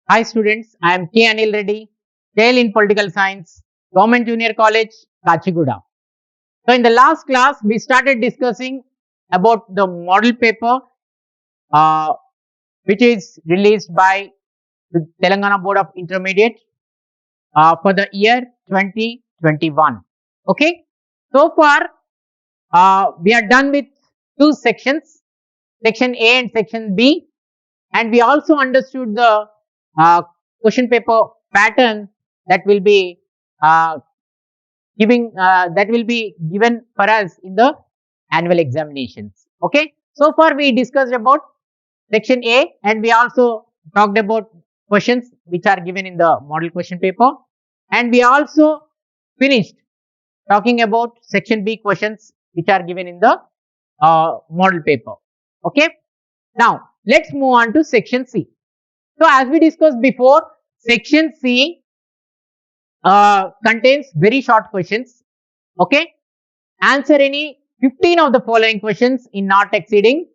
Hi students, I am K. Anil Reddy, Tail in Political Science, Government Junior College, Kachiguda. So in the last class, we started discussing about the model paper uh, which is released by the Telangana Board of Intermediate for the year 2021. Okay, so far we are done with two sections, section A and section B, and we also understood the uh, question paper pattern that will be uh, given for us in the annual examinations. Okay, so far we discussed about section A, and we also talked about questions which are given in the model question paper, and we also finished talking about section B questions which are given in the model paper. Okay, now let's move on to section C. So as we discussed before, section C contains very short questions. Okay, answer any 15 of the following questions in not exceeding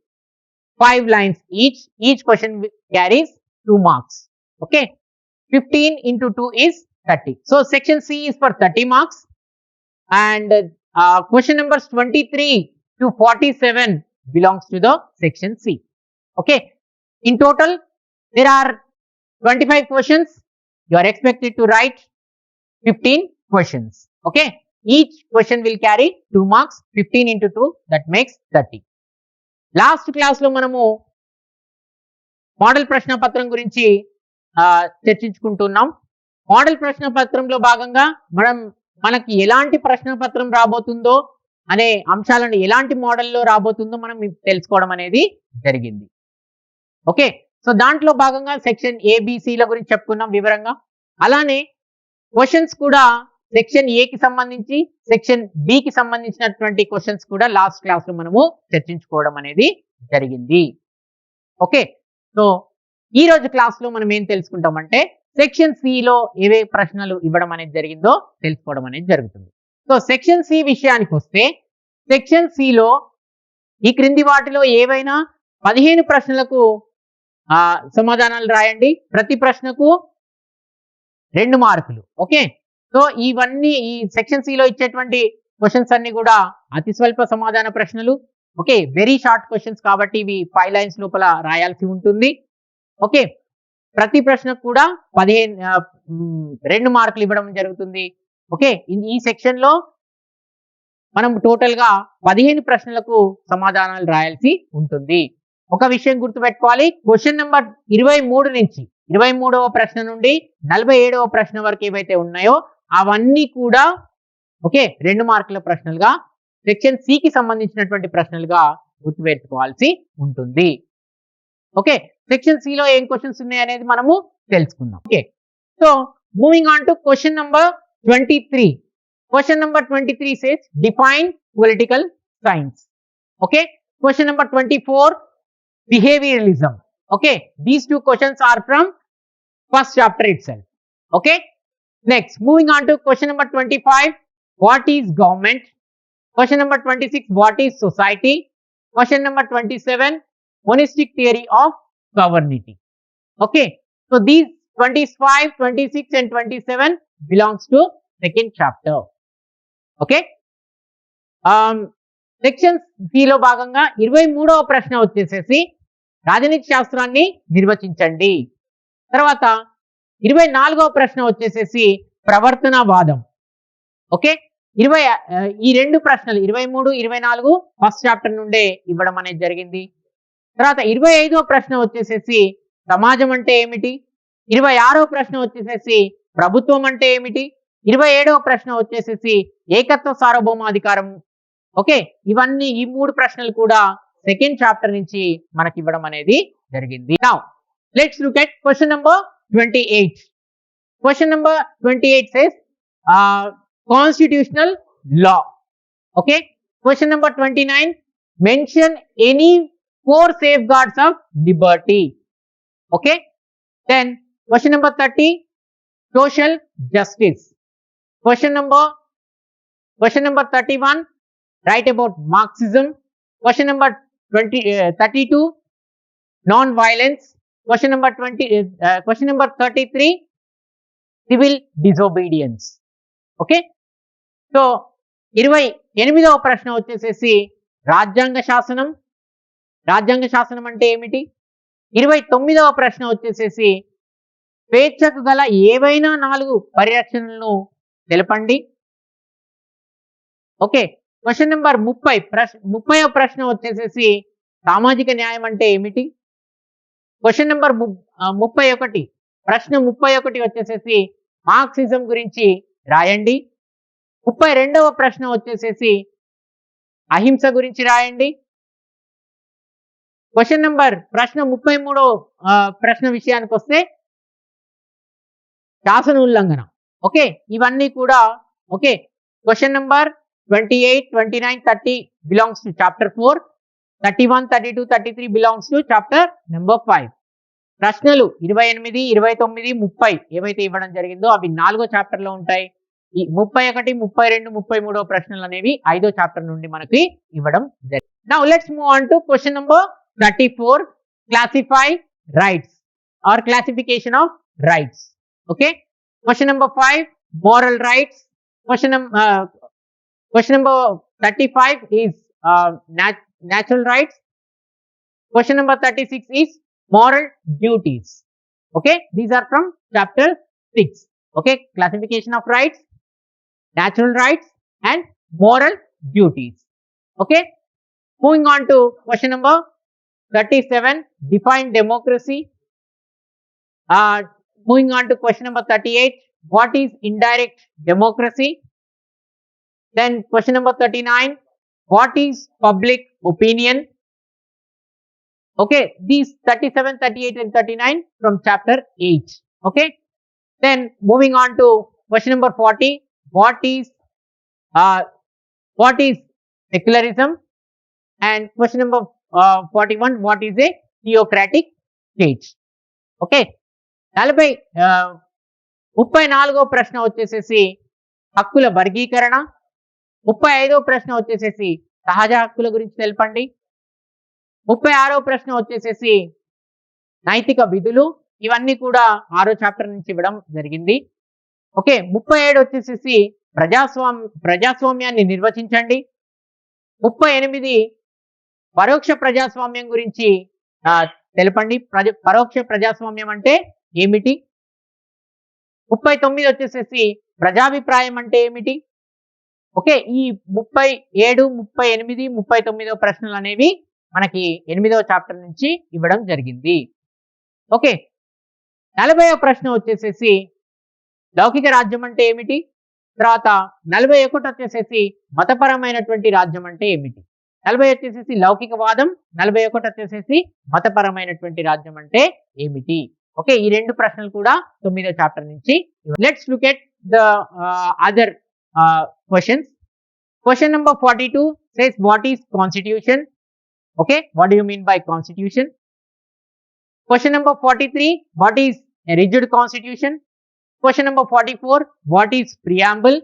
5 lines each. Each question carries 2 marks. Okay, 15 into 2 is 30. So section C is for 30 marks, and question numbers 23 to 47 belongs to the section C. Okay, in total there are 25 questions. You are expected to write 15 questions. Okay, each question will carry 2 marks. 15 into 2, that makes 30. Last class లో మనము model ప్రశ్న పత్రం గురించి చర్చించుకుంటున్నాం. Model ప్రశ్న పత్రంలో భాగంగా మనకి ఎలాంటి ప్రశ్న పత్రం రాబోతుందో అనే అంశాలను ఎలాంటి మోడల్లో రాబోతుందో మనం తెలుసుకోవడం అనేది జరిగింది. ఓకే, సో దాంట్లో భాగంగా సెక్షన్ ఏబిసిల గురించి చెప్పుకున్నాం వివరంగా. అలానే క్వశ్చన్స్ కూడా సెక్షన్ ఏకి సంబంధించి, సెక్షన్ బికి సంబంధించినటువంటి క్వశ్చన్స్ కూడా లాస్ట్ క్లాస్ లో మనము చర్చించుకోవడం అనేది జరిగింది. ఓకే, సో ఈ రోజు క్లాస్ లో మనం ఏం తెలుసుకుంటామంటే సెక్షన్ సిలో ఏవే ప్రశ్నలు ఇవ్వడం అనేది జరిగిందో తెలుసుకోవడం అనేది జరుగుతుంది. సో సెక్షన్ సి విషయానికి వస్తే, సెక్షన్ సిలో ఈ క్రింది వాటిలో ఏవైనా 15 ప్రశ్నలకు సమాధానాలు రాయండి. ప్రతి ప్రశ్నకు 2 మార్కులు. ఓకే, సో ఇవన్నీ ఈ సెక్షన్ సిలో ఇచ్చేటువంటి క్వశ్చన్స్ అన్ని కూడా అతి స్వల్ప సమాధాన ప్రశ్నలు. ఓకే, వెరీ షార్ట్ క్వశ్చన్స్ కాబట్టి ఇవి 5 లైన్స్ లోపల రాయాల్సి ఉంటుంది. ఓకే, ప్రతి ప్రశ్నకు కూడా 2 మార్కులు ఇవ్వడం జరుగుతుంది. ఓకే, ఈ సెక్షన్ లో మనం టోటల్ గా 15 ప్రశ్నలకు సమాధానాలు రాయాల్సి ఉంటుంది. ఒక విషయం గుర్తుపెట్టుకోవాలి, క్వశ్చన్ నెంబర్ 23 నుంచి 23వ ప్రశ్న నుండి 47వ ప్రశ్న వరకు ఏవైతే ఉన్నాయో అవన్నీ కూడా ఓకే 2 మార్కుల ప్రశ్నలుగా, సెక్షన్ సికి సంబంధించినటువంటి ప్రశ్నలుగా గుర్తుపెట్టుకోవాల్సి ఉంటుంది. ఓకే, సెక్షన్ సిలో ఏం క్వశ్చన్స్ ఉన్నాయి అనేది మనము తెలుసుకుందాం. Okay, so moving on to question number 23. Question number 23 says define political science. Okay, question number 24, behavioralism. Okay, these two questions are from first chapter itself. Okay, next moving on to question number 25, what is government? Question number 26, what is society? Question number 27, monistic theory of sovereignty. Okay, so these 25, 26 and 27 belongs to second chapter. Okay, section సిలో భాగంగా 23వ ప్రశ్న వచ్చేసేసి రాజనీతి శాస్త్రాన్ని నిర్వచించండి. తర్వాత 24వ ప్రశ్న వచ్చేసేసి ప్రవర్తనవాదం. ఓకే, ఈ 2 ప్రశ్నలు 23, 24 ఫస్ట్ చాప్టర్ నుండే ఇవ్వడం అనేది జరిగింది. తర్వాత 25వ ప్రశ్న వచ్చేసేసి సమాజం అంటే ఏమిటి, 26వ ప్రశ్న వచ్చేసేసి ప్రభుత్వం అంటే ఏమిటి, 27వ ప్రశ్న వచ్చేసేసి ఏకత్వ సార్వభౌమాధికారం. ఓకే, ఇవన్నీ ఈ 3 ప్రశ్నలు కూడా సెకండ్ చాప్టర్ నుంచి మనకి ఇవ్వడం అనేది జరిగింది. Now let's look at question number 28. Question number 28 says constitutional law. Okay, question number 29, mention any 4 safeguards of liberty. Okay, then question number 30, social justice. Question number 31, write about Marxism. Question number 32, non-violence. Question number 33 civil disobedience. Okay, so 28వ ప్రశ్న వచ్చేసేసి రాజ్యాంగ శాసనం. రాజ్యాంగ శాసనం అంటే ఏమిటి? 29వ ప్రశ్న వచ్చేసేసి స్వేచ్ఛకు గల ఏవైనా 4 పరిరక్షణలను తెలపండి. ఓకే, క్వశ్చన్ నెంబర్ 30వ ప్రశ్న వచ్చేసేసి సామాజిక న్యాయం అంటే ఏమిటి? క్వశ్చన్ నెంబర్ 31 ప్రశ్న 31 వచ్చేసేసి మార్క్సిజం గురించి రాయండి. 32వ ప్రశ్న వచ్చేసేసి అహింస గురించి రాయండి. క్వశ్చన్ నెంబర్ ప్రశ్న 33వ ప్రశ్న విషయానికి వస్తే శాసన ఉల్లంఘన. ఓకే, ఇవన్నీ కూడా okay. Question number 28, 29, 30 belongs to chapter 4. 31, 32, 33 belongs to chapter number 5. ప్రశ్నలు 28, 29, 30 ఏవైతే ఇవ్వడం జరిగిందో అవి 4వ చాప్టర్ లో ఉంటాయి. ఈ 31, 32, 33వ ప్రశ్నలు అనేవి 5వ చాప్టర్ నుండి మనకి ఇవ్వడం జరిగింది. Now let's move on to question number 34, classify rights or classification of rights. Okay, question number 5 moral rights. Question number 35 is natural rights. Question number 36 is moral duties. Okay, these are from chapter 6. Okay, classification of rights, natural rights and moral duties. Okay, moving on to question number 37, define democracy. Moving on to question number 38, what is indirect democracy? Then question number 39, what is public opinion? Okay, these 37, 38 and 39 from chapter 8. Okay, then moving on to question number 40, what is secularism? And question number 41, what is a theocratic state? Okay, 34వ ప్రశ్న వచ్చేసేసి హక్కుల వర్గీకరణ. 35వ ప్రశ్న వచ్చేసేసి సహజ హక్కుల గురించి తెలపండి. 36వ ప్రశ్న వచ్చేసేసి నైతిక విధులు. ఇవన్నీ కూడా 6వ చాప్టర్ నుంచి ఇవ్వడం జరిగింది. ఓకే, 37 వచ్చేసేసి ప్రజాస్వామ్యాన్ని నిర్వచించండి. 38 పరోక్ష ప్రజాస్వామ్యం గురించి తెలపండి. పరోక్ష ప్రజాస్వామ్యం అంటే ఏమిటి? 39 వచ్చేసేసి ప్రజాభిప్రాయం అంటే ఏమిటి? ఓకే, ఈ 37, 38, 39వ ప్రశ్నలు అనేవి మనకి 8వ చాప్టర్ నుంచి ఇవ్వడం జరిగింది. ఓకే, 40వ ప్రశ్న వచ్చేసేసి లౌకిక రాజ్యం అంటే ఏమిటి? తర్వాత 41 వచ్చేసేసి మతపరమైనటువంటి రాజ్యం అంటే ఏమిటి? 40 వచ్చేసేసి లౌకికవాదం, 41 వచ్చేసేసి మతపరమైనటువంటి రాజ్యం అంటే ఏమిటి? ఓకే, ఈ రెండు ప్రశ్నలు కూడా 9వ చాప్టర్ నుంచి. Let's look at the other questions. Question number 42 says, what is constitution? Okay, what do you mean by constitution? Question number 43, what is a rigid constitution? Question number 44, what is preamble?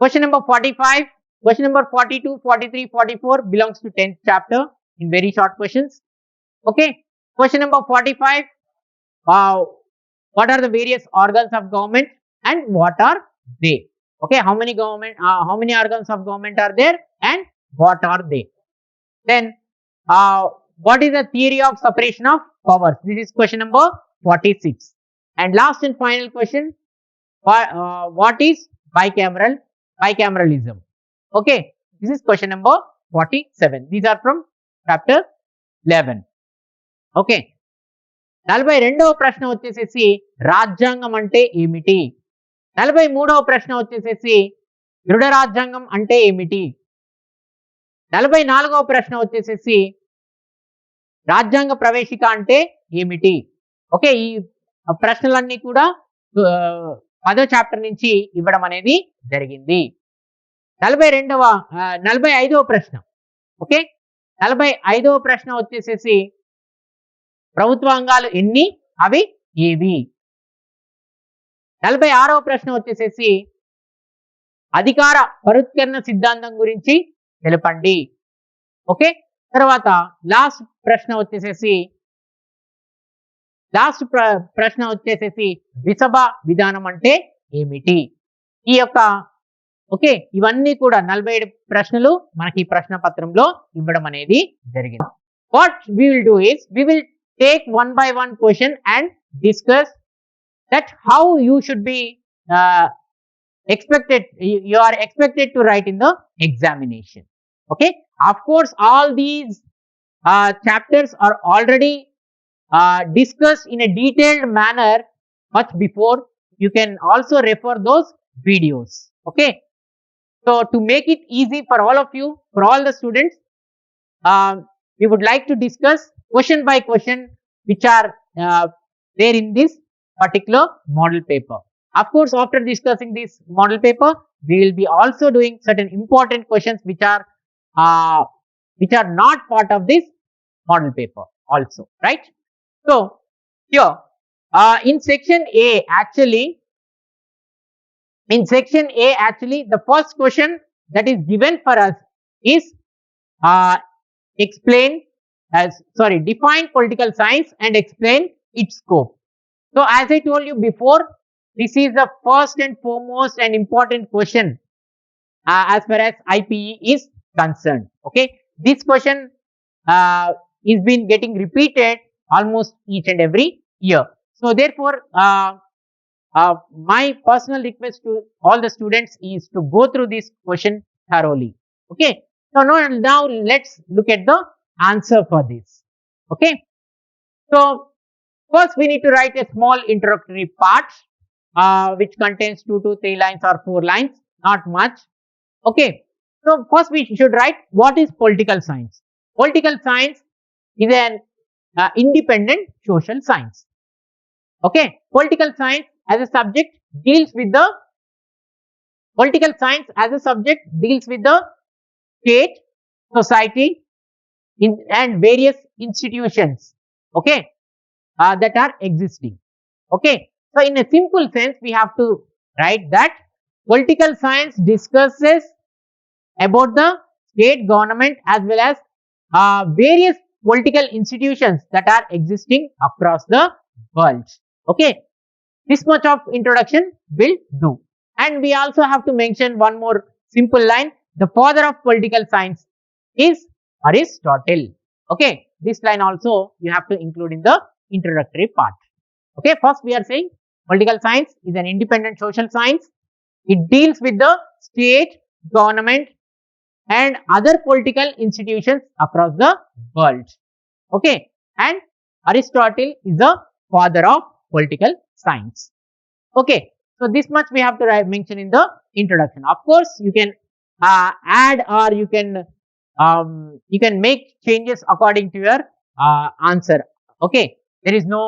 Question number 45, question number 42, 43, 44 belongs to 10th chapter in very short questions. Okay, question number 45, what are the various organs of government and what are they? Okay, how many organs of government are there and what are they? Then what is the theory of separation of powers? This is question number 46. And last and final question, what is bicameralism? Okay, this is question number 47. These are from chapter 11. Okay, 42వ ప్రశ్న వచ్చేసేసి రాజ్యాంగం అంటే ఏమిటి? 43వ ప్రశ్న వచ్చేసేసి దృఢ రాజ్యాంగం అంటే ఏమిటి? 44వ ప్రశ్న వచ్చేసేసి రాజ్యాంగ ప్రవేశిక అంటే ఏమిటి? ఓకే, ఈ ప్రశ్నలన్నీ కూడా 10వ చాప్టర్ నుంచి ఇవ్వడం అనేది జరిగింది. 45వ ప్రశ్న. ఓకే, 45వ ప్రశ్న వచ్చేసేసి ప్రభుత్వాంగాలు ఎన్ని, అవి ఏవి? 46వ ప్రశ్న వచ్చేసేసి అధికార పరుత్కరణ సిద్ధాంతం గురించి తెలపండి. ఓకే, తర్వాత లాస్ట్ ప్రశ్న వచ్చేసేసి లాస్ట్ ప్రశ్న వచ్చేసేసి రిషభ విధానం అంటే ఏమిటి? ఈ యొక్క ఓకే, ఇవన్నీ కూడా 47 ప్రశ్నలు మనకి ఈ ప్రశ్న పత్రంలో ఇవ్వడం అనేది జరిగింది. What we will do is we will take one by one question and discuss that how you should be expected, you are expected to write in the examination. Okay, of course all these chapters are already discussed in a detailed manner much before. You can also refer those videos. Okay, so to make it easy for all of you, for all the students, we would like to discuss question by question which are there in this particular model paper. Of course, after discussing this model paper, we will be also doing certain important questions which are not part of this model paper also, right? So here in section A, actually the first question that is given for us is define political science and explain its scope. So as I told you before, this is the first and foremost and important question as far as IPE is concerned. Okay, this question is been getting repeated almost each and every year. So therefore, my personal request to all the students is to go through this question thoroughly. Okay, so now let's look at the answer for this. Okay, so first we need to write a small introductory part which contains 2 to 3 lines or 4 lines, not much. Okay, so first we should write what is political science. Political science is an independent social science. Okay, political science as a subject deals with the state, society, and various institutions, okay, that are existing. Okay, so in a simple sense we have to write that political science discusses about the state government as well as various political institutions that are existing across the world. Okay, this much of introduction will do. And we also have to mention one more simple line: the father of political science is Aristotle. Okay, this line also you have to include in the introductory part. Okay, first we are saying political science is an independent social science. It deals with the state, government, and other political institutions across the world. Okay, and Aristotle is the father of political science. Okay, so this much we have to mention in the introduction. Of course, you can add or you can make changes according to your answer. Okay, there is no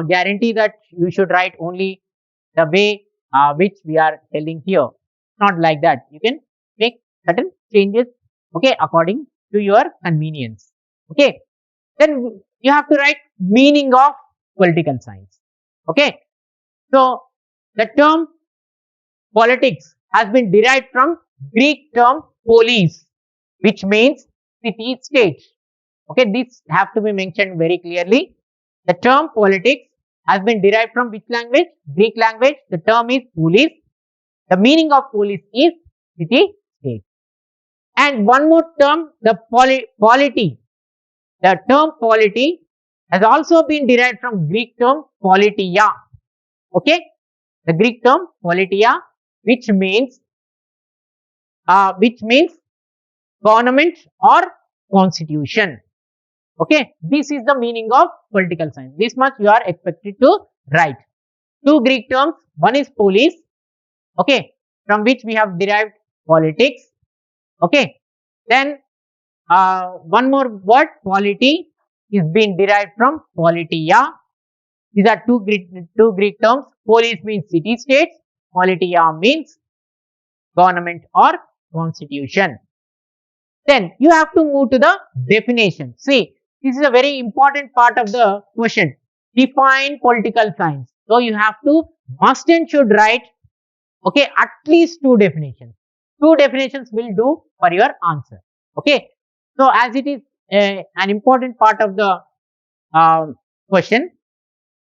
guarantee that you should write only the way which we are telling here. Not like that. You can make certain changes, okay, according to your convenience. Okay, then you have to write meaning of political science. Okay, so the term politics has been derived from Greek term polis, which means city state. Okay, this have to be mentioned very clearly. The term politics has been derived from which language? Greek language. The term is polis. The meaning of polis is city state. And one more term, the polity. The term polity has also been derived from Greek term politia. Okay, the Greek term politia, which means government or constitution. Okay, this is the meaning of political science. This much you are expected to write. Two Greek terms, one is polis, okay, from which we have derived politics. Okay, then one more word, polity, is being derived from politia. These are two Greek terms. Polis means city states, politia means government or constitution. Then you have to move to the definition. See, this is a very important part of the question. Define political science. So you have to must and should write, okay, at least 2 definitions. 2 definitions will do for your answer. Okay, so as it is an important part of the question,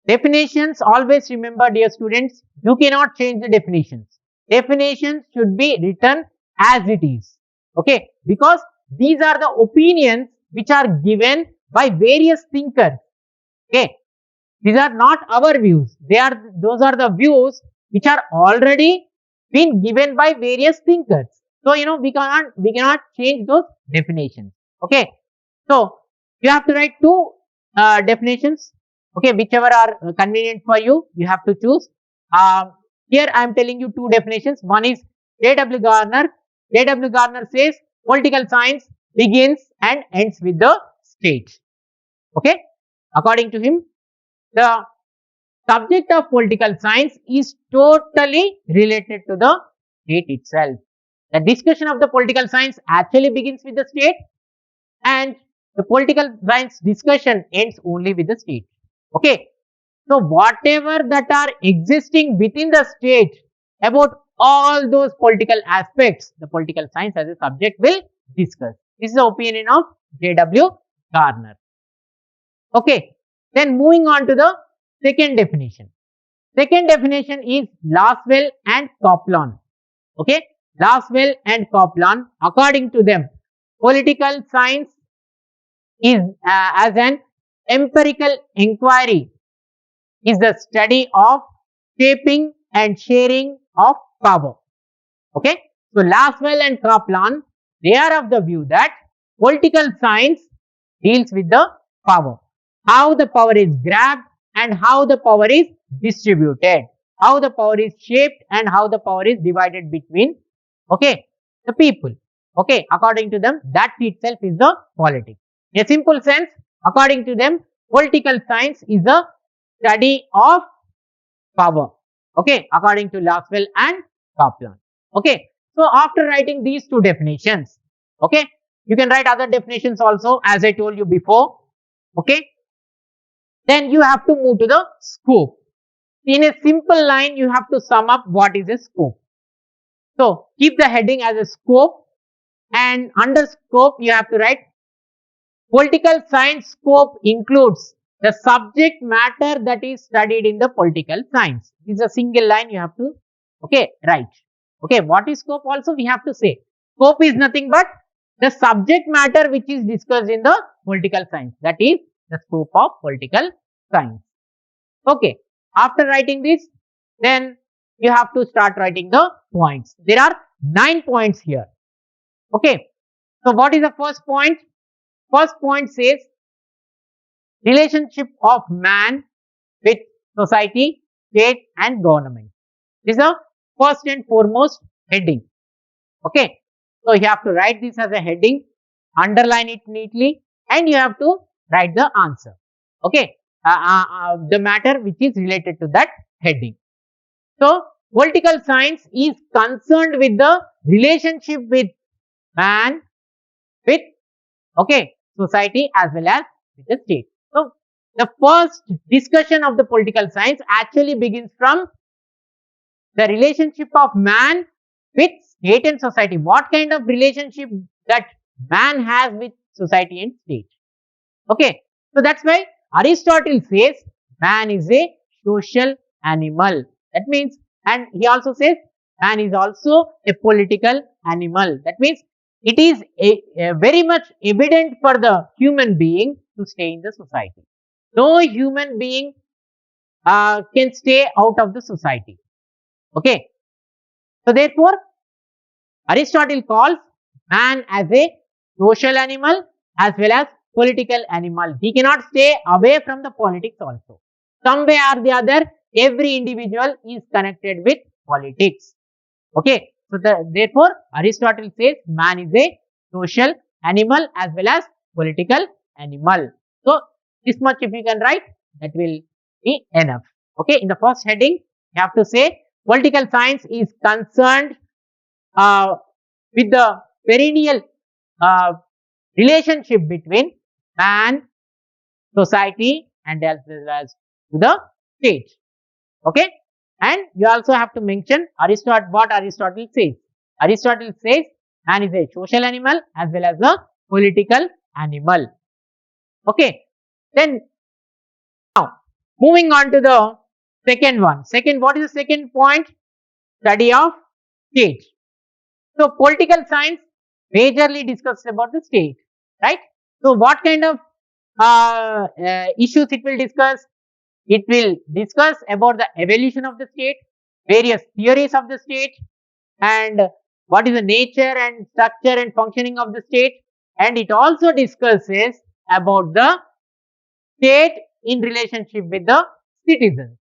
Definitions, always remember, dear students, you cannot change the definitions. Definitions should be written as it is. Okay, because these are the opinions which are given by various thinkers. Okay, these are not our views. Those are the views which are already been given by various thinkers. So we cannot change those definitions. Okay, so you have to write two definitions. Okay, whichever are convenient for you, you have to choose. Here I am telling you two definitions. One is J.W. Garner. J.W. Garner says political science begins and ends with the state. Okay, according to him, the subject of political science is totally related to the state itself. The discussion of the political science actually begins with the state, and the political science discussion ends only with the state. Okay, so whatever that are existing within the state about all those political aspects, the political science as a subject will discuss. This is the opinion of J.W. Garner. Okay, then moving on to the second definition. Second definition is Lasswell and Kaplan. Okay, Lasswell and Kaplan, according to them, political science is as an empirical inquiry is the study of shaping and sharing of power. Okay, so Lasswell and Kaplan, they are of the view that political science deals with the power, how the power is grabbed and how the power is distributed, how the power is shaped and how the power is divided between the people. Okay, according to them, that itself is the politics. In a simple sense, according to them, political science is a study of power. Okay, according to Lasswell and Kaplan. Okay, so after writing these two definitions, okay, you can write other definitions also, as I told you before. Okay, then you have to move to the scope. In a simple line, you have to sum up what is a scope. So keep the heading as a scope, and under scope you have to write political science scope includes the subject matter that is studied in the political science. This is a single line you have to write. Okay, what is scope also we have to say. Scope is nothing but the subject matter which is discussed in the political science. That is the scope of political science. Okay, after writing this, then you have to start writing the points. There are 9 points here. Okay, so what is the first point? First point says relationship of man with society, state and government. This is the first and foremost heading. Okay, so you have to write this as a heading, underline it neatly, and you have to write the answer. Okay, the matter which is related to that heading. So political science is concerned with the relationship with man, with society as well as with the state. So the first discussion of the political science actually begins from the relationship of man with state and society. What kind of relationship that man has with society and state. Okay, so that's why Aristotle says man is a social animal. That means, and he also says man is also a political animal. That means it is very much evident for the human being to stay in the society. No human being can stay out of the society. Okay, so therefore Aristotle calls man as a social animal as well as political animal. He cannot stay away from the politics also. Some way or the other, every individual is connected with politics. Okay, so therefore Aristotle says man is a social animal as well as political animal. So this much if you can write, that will be enough. Okay, in the first heading you have to say political science is concerned with the perennial relationship between man, society and as well as the state. Okay, and you also have to mention what Aristotle says. Aristotle says man is a social animal as well as a political animal. Okay, then now Moving on to the second one. What is the second point? Study of state. So political science majorly discusses about the state, right? So what kind of issues it will discuss? It will discuss about the evolution of the state, various theories of the state, and what is the nature and structure and functioning of the state, and it also discusses about the state in relationship with the citizens.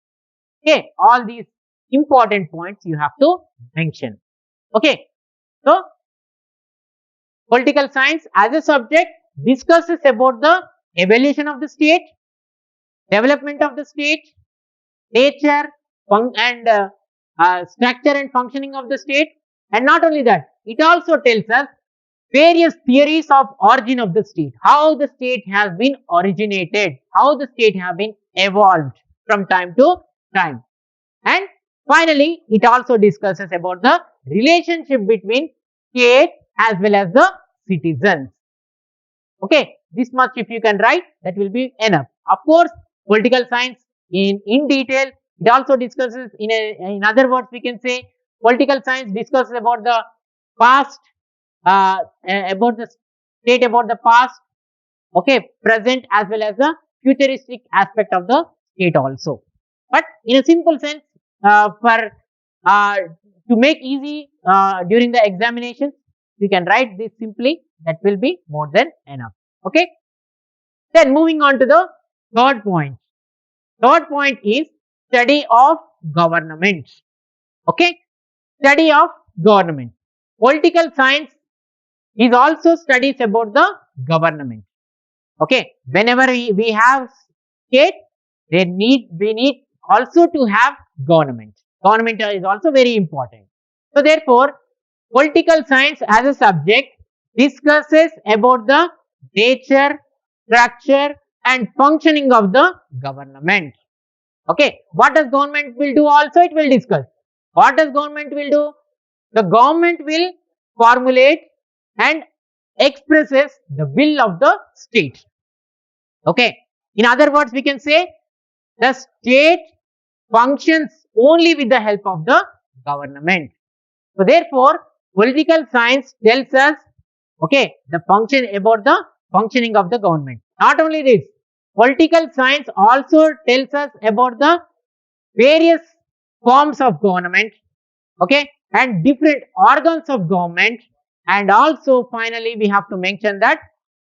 Okay, all these important points you have to mention. Okay, so political science as a subject discusses about the evolution of the state, development of the state, nature, and structure and functioning of the state. And not only that, it also tells us various theories of origin of the state, how the state has been originated, how the state have been evolved from time to time. And finally, it also discusses about the relationship between state as well as the citizens. Okay, this much if you can write, that will be enough. Of course, political science in detail, it also discusses in other words we can say political science discusses about the past, about the state, about the past, okay, present as well as the futuristic aspect of the state also. But in a simple sense, for to make easy during the examination, you can write this simply. That will be more than enough. Okay. Then moving on to the third point. Third point is study of government. Okay. Study of government. Political science is also studies about the government. Okay. Whenever we have state, we need also to have government. Government is also very important. So therefore, political science as a subject discusses about the nature, structure and functioning of the government. Okay. What does government will do also it will discuss. What does government will do? The government will formulate and expresses the will of the state. Okay. In other words, we can say the state functions only with the help of the government. So therefore, political science tells us, okay, the function about the functioning of the government. Not only this, political science also tells us about the various forms of government, okay, and different organs of government, and also finally we have to mention that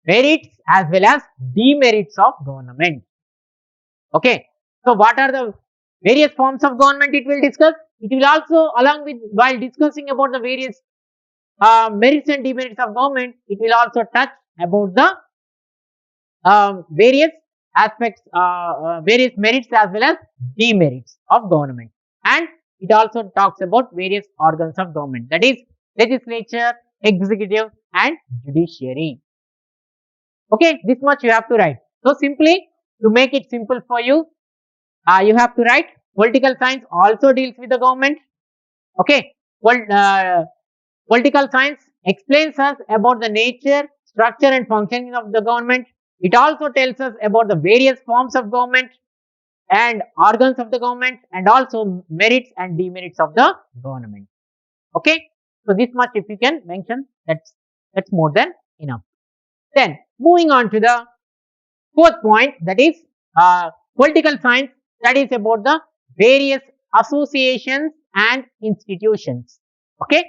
merits as well as demerits of government. Okay, so what are the various forms of government it will discuss? It will also, along with while discussing about the various merits and demerits of government, it will also touch about the various aspects, various merits as well as demerits of government. And it also talks about various organs of government, that is legislature, executive and judiciary. Okay, this much you have to write. So simply to make it simple for you, you have to write political science also deals with the government. Okay, political science explains us about the nature, structure and functioning of the government. It also tells us about the various forms of government and organs of the government, and also merits and demerits of the government. Okay, so this much if you can mention, that's more than enough. Then moving on to the fourth point, that is political science studies about the various associations and institutions. Okay,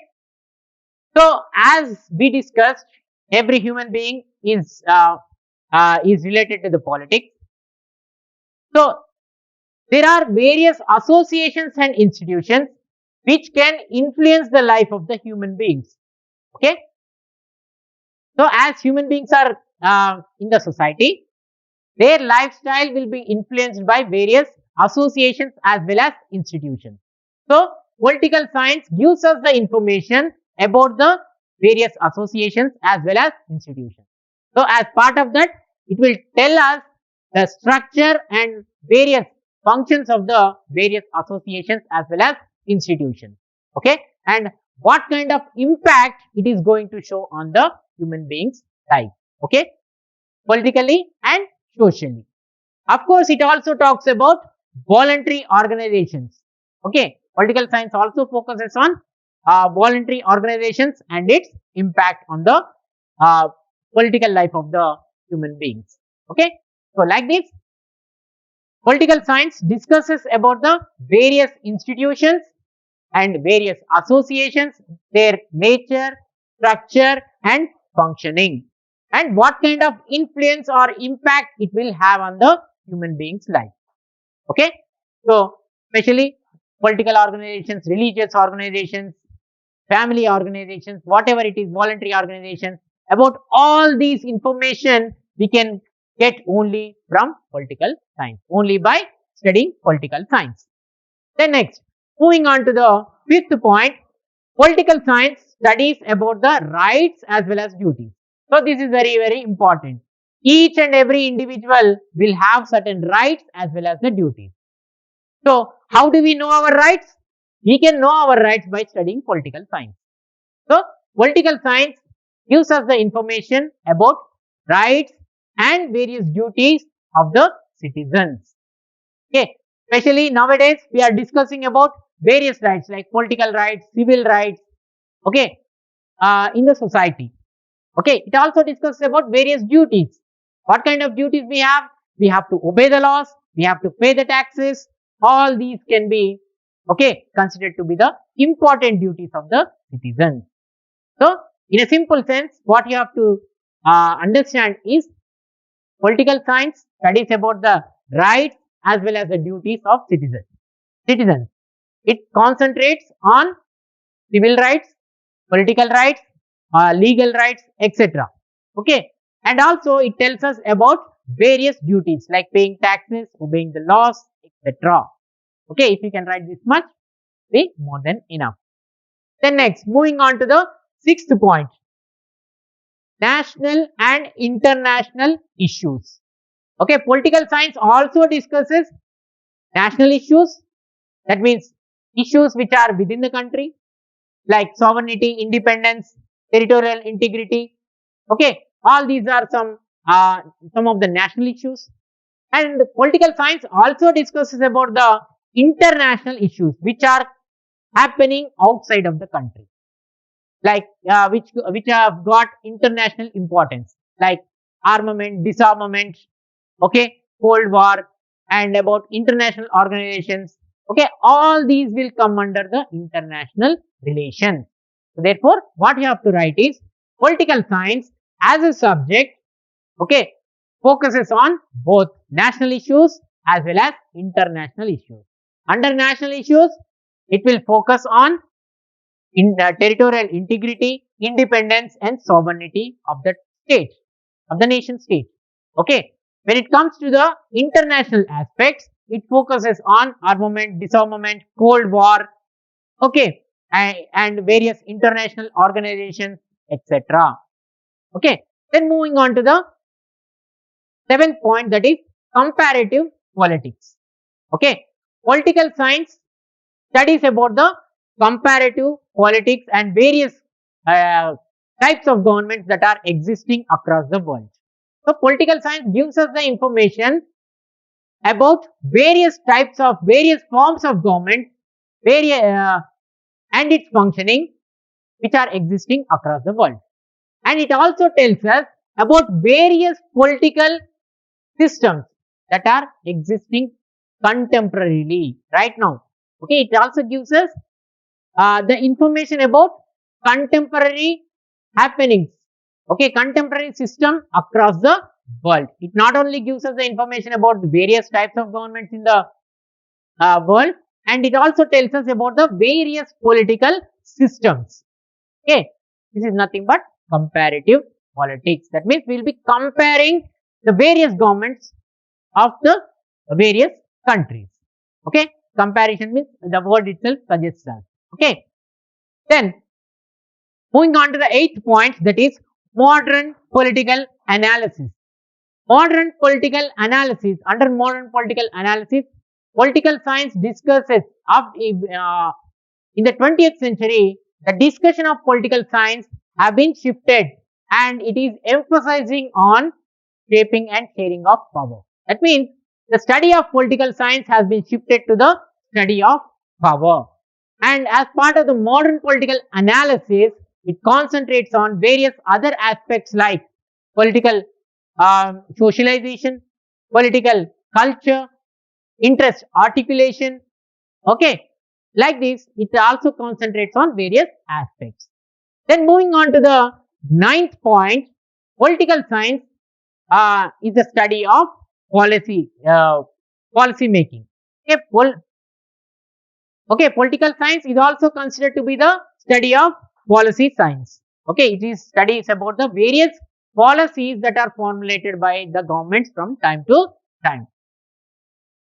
so as we discussed, every human being is related to the politics. So there are various associations and institutions which can influence the life of the human beings. Okay, so as human beings are in the society, their lifestyle will be influenced by various associations as well as institutions. So political science gives us the information about the various associations as well as institutions. So as part of that, it will tell us the structure and various functions of the various associations as well as institutions. Okay, and what kind of impact it is going to show on the human beings' life. Okay, politically and socially. Of course, it also talks about voluntary organizations. Okay, political science also focuses on voluntary organizations and its impact on the uh, political life of the human beings. Okay, so like this, political science discusses about the various institutions and various associations, their nature, structure, and functioning, and what kind of influence or impact it will have on the human being's life. Okay, so especially political organizations, religious organizations, family organizations, whatever it is, voluntary organizations, about all these information we can get only from political science, only by studying political science. Then next, moving on to the fifth point, political science studies about the rights as well as duties. So this is very, very important. Each and every individual will have certain rights as well as the duties. So how do we know our rights? We can know our rights by studying political science. So political science gives us the information about rights and various duties of the citizens. Okay, especially nowadays we are discussing about various rights like political rights, civil rights. Okay, in the society. Okay, it also discusses about various duties. What kind of duties we have? We have to obey the laws. We have to pay the taxes. All these can be considered to be the important duties of the citizens. So, in a simple sense, what you have to understand is political science studies about the rights as well as the duties of citizens. Citizens. It concentrates on civil rights, political rights, legal rights, etc. Okay, and also it tells us about various duties like paying taxes, obeying the laws, etc. Okay, if you can write this much, be more than enough. Then next, moving on to the sixth point, national and international issues. Okay, political science also discusses national issues. That means issues which are within the country, like sovereignty, independence, territorial integrity. Okay, all these are some of the national issues. And political science also discusses about the international issues which are happening outside of the country, like which have got international importance, like armament, disarmament, okay, Cold War, and about international organizations. Okay, all these will come under the international relations. So therefore, what you have to write is political science as a subject, okay, focuses on both national issues as well as international issues. Under national issues, it will focus on in the territorial integrity, independence, and sovereignty of the state, of the nation state. Okay. When it comes to the international aspects, it focuses on armament, disarmament, Cold War, okay, and various international organizations, etc. Okay. Then moving on to the seventh point, that is comparative politics. Okay. Political science studies about the comparative politics and various uh, types of governments that are existing across the world. So, political science gives us the information about various types of various forms of government, various and its functioning, which are existing across the world. And it also tells us about various political systems that are existing contemporarily right now. Okay, it also gives us the information about contemporary happenings. Okay, contemporary system across the world. It not only gives us the information about the various types of governments in the world, and it also tells us about the various political systems. Okay, this is nothing but comparative politics. That means we will be comparing the various governments of the various countries. Okay, comparison means the word itself suggests that. Okay, then moving on to the eighth point, that is modern political analysis. Modern political analysis, under modern political analysis, political science discusses of in the 20th century, the discussion of political science have been shifted and it is emphasizing on shaping and sharing of power. That means the study of political science has been shifted to the study of power. And as part of the modern political analysis, it concentrates on various other aspects like political socialization, political culture, interest articulation. Okay, like this, it also concentrates on various aspects. Then moving on to the ninth point, political science is the study of policy making. Okay, political science is also considered to be the study of policy science. Okay, it is studies about the various policies that are formulated by the governments from time to time.